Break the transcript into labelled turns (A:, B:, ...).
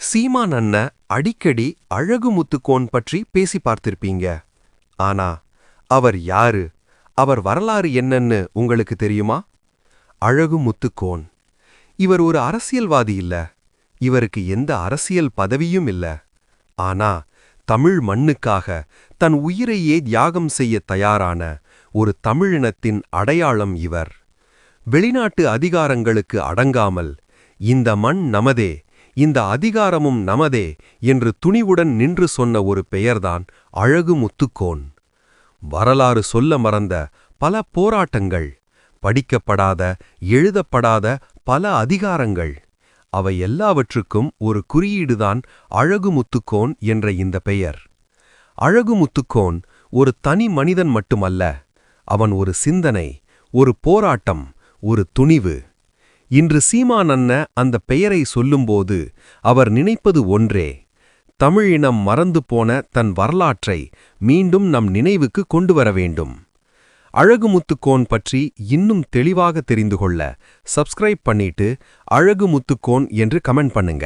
A: சீமான் அண்ணன் அடிக்கடி அழகு முத்துக்கோன் பற்றி பேசி பார்த்திருப்பீங்க. ஆனா அவர் யாரு, அவர் வரலாறு என்னன்னு உங்களுக்கு தெரியுமா? அழகு முத்துக்கோன் இவர் ஒரு அரசியல்வாதி இல்ல. இவருக்கு எந்த அரசியல் பதவியும் இல்ல. ஆனா தமிழ் மண்ணுக்காக தன் உயிரையே தியாகம் செய்ய தயாரான ஒரு தமிழினத்தின் அடையாளம் இவர். வெளிநாட்டு அதிகாரங்களுக்கு அடங்காமல் இந்த மண் நமதே, இந்த அதிகாரமும் நமதே என்று துணிவுடன் நின்று சொன்ன ஒரு பெயர்தான் அழகு முத்துக்கோன். வரலாறு சொல்ல மறந்த பல போராட்டங்கள், படிக்கப்படாத எழுதப்படாத பல அதிகாரங்கள், அவை எல்லாவற்றுக்கும் ஒரு குறியீடுதான் அழகு முத்துக்கோன் என்ற இந்த பெயர். அழகு முத்துக்கோன் ஒரு தனி மனிதன் மட்டுமல்ல, அவன் ஒரு சிந்தனை, ஒரு போராட்டம், ஒரு துணிவு. இன்று சீமான் அண்ணன் அந்த பெயரை சொல்லும்போது அவர் நினைப்பது ஒன்றே: தமிழினம் மறந்து போன தன் வரலாற்றை மீண்டும் நம் நினைவுக்கு கொண்டு வர வேண்டும். அழகு முத்துக்கோன் பற்றி இன்னும் தெளிவாக தெரிந்து கொள்ள சப்ஸ்கிரைப் பண்ணிட்டு அழகு முத்துக்கோன் என்று கமெண்ட் பண்ணுங்க.